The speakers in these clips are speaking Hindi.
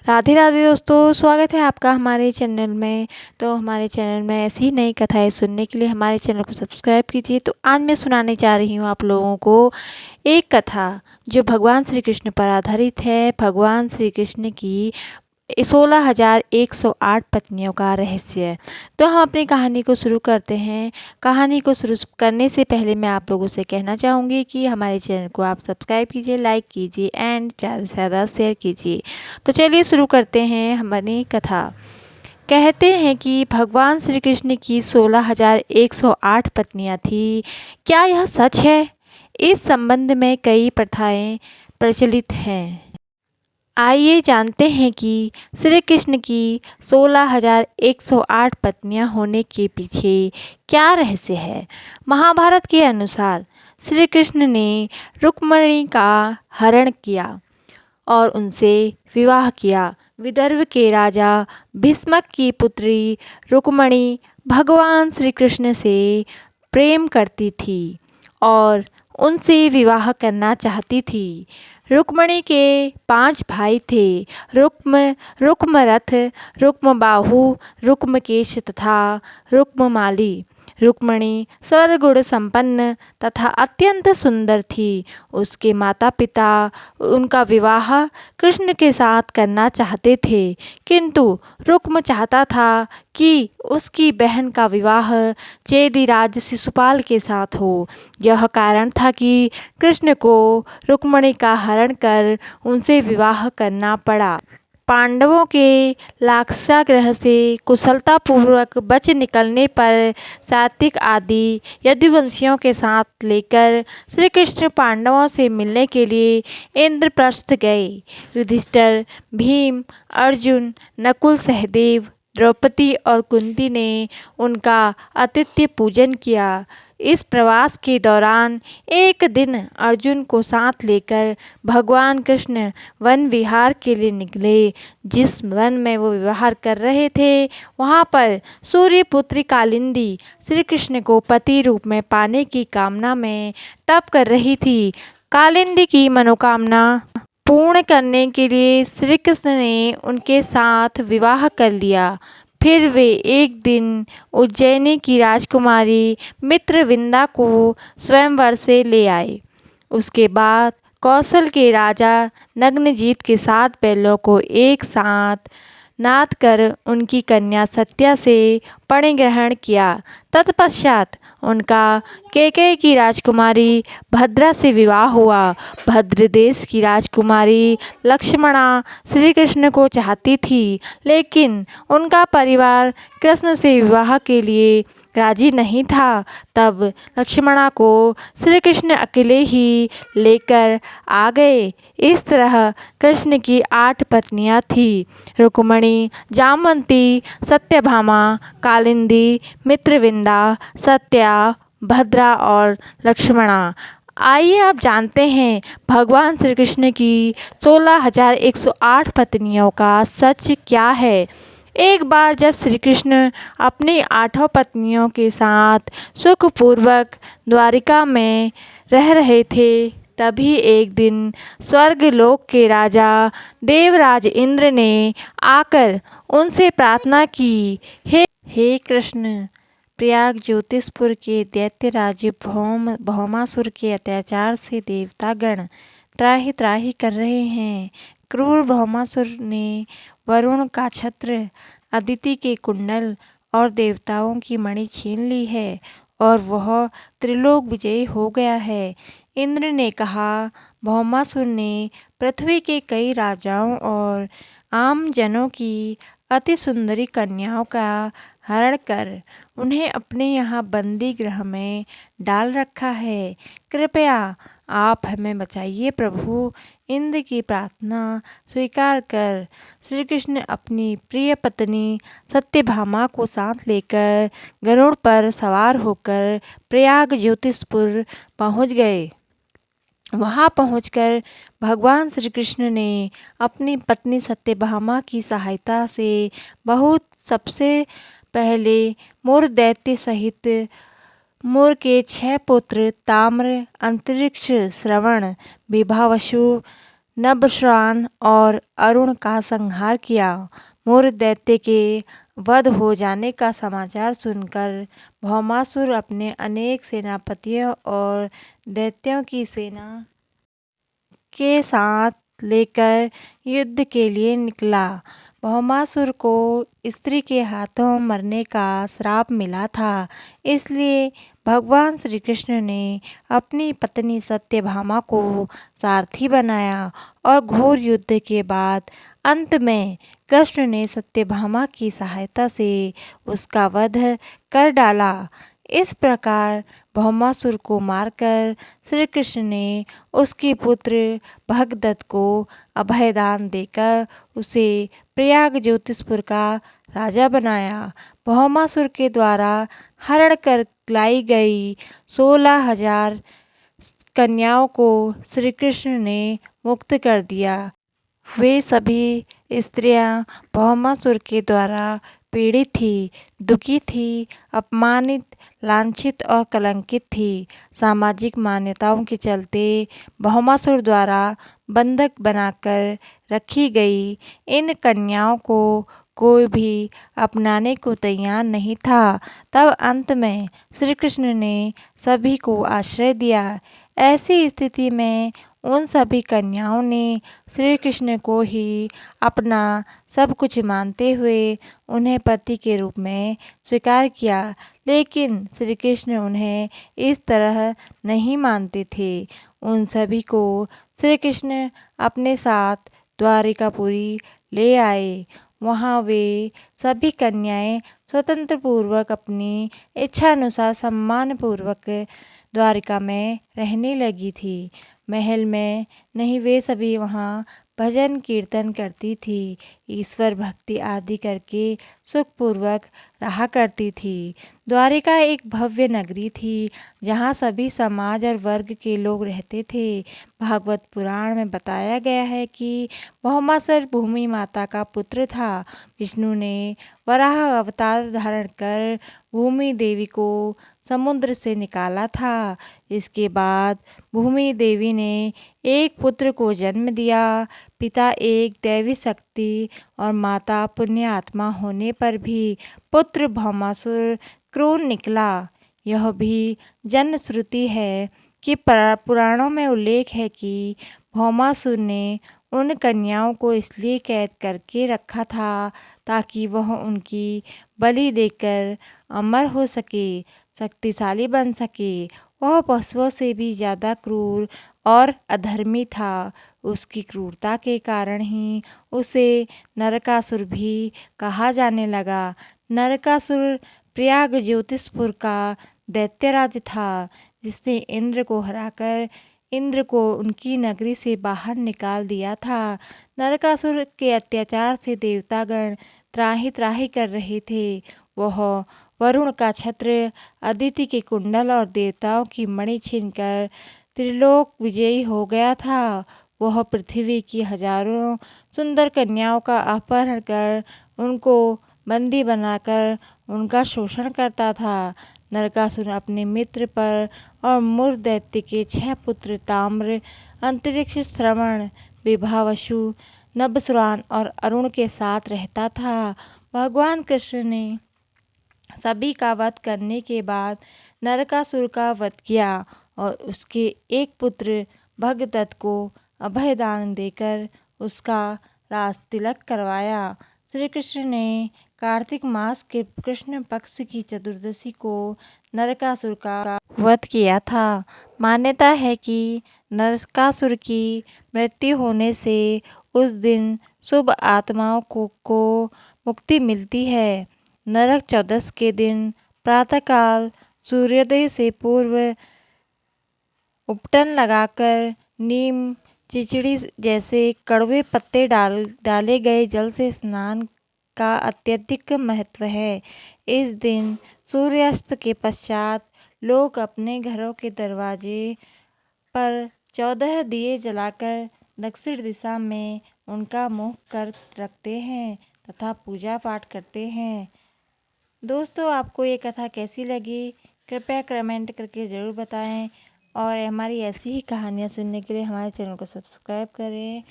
राधे राधे दोस्तों, स्वागत है आपका हमारे चैनल में। तो हमारे चैनल में ऐसी ही नई कथाएं सुनने के लिए हमारे चैनल को सब्सक्राइब कीजिए। तो आज मैं सुनाने जा रही हूँ आप लोगों को एक कथा जो भगवान श्री कृष्ण पर आधारित है। भगवान श्री कृष्ण की 16,108 पत्नियों का रहस्य। तो हम अपनी कहानी को शुरू करते हैं। कहानी को शुरू करने से पहले मैं आप लोगों से कहना चाहूँगी कि हमारे चैनल को आप सब्सक्राइब कीजिए, लाइक कीजिए एंड ज़्यादा से ज़्यादा शेयर कीजिए। तो चलिए शुरू करते हैं हमारी कथा। कहते हैं कि भगवान श्री कृष्ण की 16,108 पत्नियां थीं। क्या यह सच है? इस संबंध में कई प्रथाएं प्रचलित हैं। आइए जानते हैं कि श्री कृष्ण की 16,108 पत्नियां होने के पीछे क्या रहस्य है। महाभारत के अनुसार श्री कृष्ण ने रुक्मिणी का हरण किया और उनसे विवाह किया। विदर्भ के राजा भीष्मक की पुत्री रुक्मिणी भगवान श्री कृष्ण से प्रेम करती थी और उनसे विवाह करना चाहती थी। रुक्मिणी के 5 भाई थे, रुक्मरथ, रुक्मबाहु, रुक्मकेश तथा रुक्ममाली। रुक्मिणी सर्वगुण संपन्न तथा अत्यंत सुंदर थी। उसके माता पिता उनका विवाह कृष्ण के साथ करना चाहते थे, किंतु रुक्म चाहता था कि उसकी बहन का विवाह चेदीराज शिशुपाल के साथ हो। यह कारण था कि कृष्ण को रुक्मिणी का हरण कर उनसे विवाह करना पड़ा। पांडवों के लाक्षागृह से कुशलतापूर्वक बच निकलने पर सात्विक आदि यदुवंशियों के साथ लेकर श्री कृष्ण पांडवों से मिलने के लिए इंद्रप्रस्थ गए। युधिष्ठिर, भीम, अर्जुन, नकुल, सहदेव, द्रौपदी और कुंती ने उनका आतिथ्य पूजन किया। इस प्रवास के दौरान एक दिन अर्जुन को साथ लेकर भगवान कृष्ण वन विहार के लिए निकले। जिस वन में वो विहार कर रहे थे, वहाँ पर सूर्यपुत्री कालिंदी श्री कृष्ण को पति रूप में पाने की कामना में तप कर रही थी। कालिंदी की मनोकामना पूर्ण करने के लिए श्री कृष्ण ने उनके साथ विवाह कर लिया। फिर वे एक दिन उज्जैनी की राजकुमारी मित्रविंदा को स्वयंवर से ले आए। उसके बाद कौशल के राजा नग्नजीत के 7 बैलों को एक साथ नाद कर उनकी कन्या सत्या से परिग्रहण किया। तत्पश्चात उनका कैकेयी की राजकुमारी भद्रा से विवाह हुआ। भद्र देश की राजकुमारी लक्ष्मणा श्री कृष्ण को चाहती थी, लेकिन उनका परिवार कृष्ण से विवाह के लिए राजी नहीं था। तब लक्ष्मणा को श्री कृष्ण अकेले ही लेकर आ गए। इस तरह कृष्ण की 8 पत्नियां थीं: रुक्मिणी, जामवंती, सत्यभामा, कालिंदी, मित्रविंदा, सत्या, भद्रा और लक्ष्मणा। आइए अब जानते हैं भगवान श्री कृष्ण की 16,108 पत्नियों का सच क्या है। एक बार जब श्री कृष्ण अपनी 8 पत्नियों के साथ सुखपूर्वक द्वारिका में रह रहे थे, तभी एक दिन स्वर्गलोक के राजा देवराज इंद्र ने आकर उनसे प्रार्थना की, हे कृष्ण, प्रयाग ज्योतिषपुर के दैत्यराज भौमासुर के अत्याचार से देवतागण त्राहि त्राहि कर रहे हैं। क्रूर भौमासुर ने वरुण का छत्र, अदिति के कुंडल और देवताओं की मणि छीन ली है और वह त्रिलोक विजयी हो गया है। इंद्र ने कहा, भौमासुर ने पृथ्वी के कई राजाओं और आम जनों की अति सुंदरी कन्याओं का हरण कर उन्हें अपने यहाँ बंदी गृह में डाल रखा है। कृपया आप हमें बचाइए प्रभु। इंद्र की प्रार्थना स्वीकार कर श्री कृष्ण अपनी प्रिय पत्नी सत्यभामा को साथ लेकर गरुड़ पर सवार होकर प्रयाग ज्योतिषपुर पहुँच गए। वहाँ पहुंचकर भगवान श्री कृष्ण ने अपनी पत्नी सत्यभामा की सहायता से सबसे पहले मोर दैत्य सहित मोर के 6 पुत्र ताम्र, अंतरिक्ष, श्रवण, विभावसु, नभस्रान और अरुण का संहार किया। मूर दैत्य के वध हो जाने का समाचार सुनकर भौमासुर अपने अनेक सेनापतियों और दैत्यों की सेना के साथ लेकर युद्ध के लिए निकला। भौमासुर को स्त्री के हाथों मरने का श्राप मिला था, इसलिए भगवान श्री कृष्ण ने अपनी पत्नी सत्यभामा को सारथी बनाया और घोर युद्ध के बाद अंत में कृष्ण ने सत्यभामा की सहायता से उसका वध कर डाला। इस प्रकार भौमासुर को मारकर श्री कृष्ण ने उसके पुत्र भगदत्त को अभयदान देकर उसे प्रयाग ज्योतिषपुर का राजा बनाया। भौमासुर के द्वारा हरण कर लाई गई 16,000 कन्याओं को श्री कृष्ण ने मुक्त कर दिया। वे सभी स्त्रियां भौमासुर के द्वारा पीड़ित थी, दुखी थी, अपमानित, लांछित और कलंकित थी। सामाजिक मान्यताओं के चलते भौमासुर द्वारा बंधक बनाकर रखी गई इन कन्याओं को कोई भी अपनाने को तैयार नहीं था। तब अंत में श्री कृष्ण ने सभी को आश्रय दिया। ऐसी स्थिति में उन सभी कन्याओं ने श्री कृष्ण को ही अपना सब कुछ मानते हुए उन्हें पति के रूप में स्वीकार किया, लेकिन श्री कृष्ण उन्हें इस तरह नहीं मानते थे। उन सभी को श्री कृष्ण अपने साथ द्वारिकापुरी ले आए। वहाँ वे सभी कन्याएं स्वतंत्र पूर्वक अपनी इच्छानुसार सम्मानपूर्वक द्वारिका में रहने लगी थी। महल में नहीं, वे सभी वहाँ भजन कीर्तन करती थी, ईश्वर भक्ति आदि करके सुखपूर्वक रहा करती थी। द्वारिका एक भव्य नगरी थी जहाँ सभी समाज और वर्ग के लोग रहते थे। भागवत पुराण में बताया गया है कि भौमासुर भूमि माता का पुत्र था। विष्णु ने वराह अवतार धारण कर भूमि देवी को समुद्र से निकाला था। इसके बाद भूमि देवी ने एक पुत्र को जन्म दिया। पिता एक दैवी शक्ति और माता पुण्य आत्मा होने पर भी पुत्र भौमासुर क्रूर निकला। यह भी जन श्रुति है कि पुराणों में उल्लेख है कि भौमासुर ने उन कन्याओं को इसलिए कैद करके रखा था ताकि वह उनकी बलि देकर अमर हो सके, शक्तिशाली बन सके। वह पशुओं से भी ज़्यादा क्रूर और अधर्मी था। उसकी क्रूरता के कारण ही उसे नरकासुर भी कहा जाने लगा। नरकासुर प्रयाग ज्योतिषपुर का दैत्यराज था, जिसने इंद्र को हराकर इंद्र को उनकी नगरी से बाहर निकाल दिया था। नरकासुर के अत्याचार से देवतागण त्राहि त्राहि कर रहे थे। वह वरुण का छत्र, अदिति के कुंडल और देवताओं की मणि छीनकर त्रिलोक विजयी हो गया था। वह पृथ्वी की हजारों सुंदर कन्याओं का अपहरण कर उनको बंदी बनाकर उनका शोषण करता था। नरकासुर अपने मित्र पर और मूर दैत्य के 6 पुत्र ताम्र, अंतरिक्ष, श्रवण, विभावसु, नभस्रान और अरुण के साथ रहता था। भगवान कृष्ण ने सभी का वध करने के बाद नरकासुर का वध किया और उसके एक पुत्र भगदत्त को अभयदान देकर उसका राज तिलक करवाया। श्री कृष्ण ने कार्तिक मास के कृष्ण पक्ष की चतुर्दशी को नरकासुर का वध किया था। मान्यता है कि नरकासुर की मृत्यु होने से उस दिन शुभ आत्माओं को मुक्ति मिलती है। नरक चौदस के दिन प्रातःकाल सूर्योदय से पूर्व उपटन लगाकर नीम, चिचड़ी जैसे कड़वे पत्ते डाले गए जल से स्नान का अत्यधिक महत्व है। इस दिन सूर्यास्त के पश्चात लोग अपने घरों के दरवाजे पर 14 दिए जलाकर दक्षिण दिशा में उनका मुख कर रखते हैं तथा पूजा पाठ करते हैं। दोस्तों, आपको ये कथा कैसी लगी कृपया कमेंट करके ज़रूर बताएं और हमारी ऐसी ही कहानियाँ सुनने के लिए हमारे चैनल को सब्सक्राइब करें।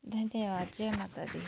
धन्यवाद। जय माता दी।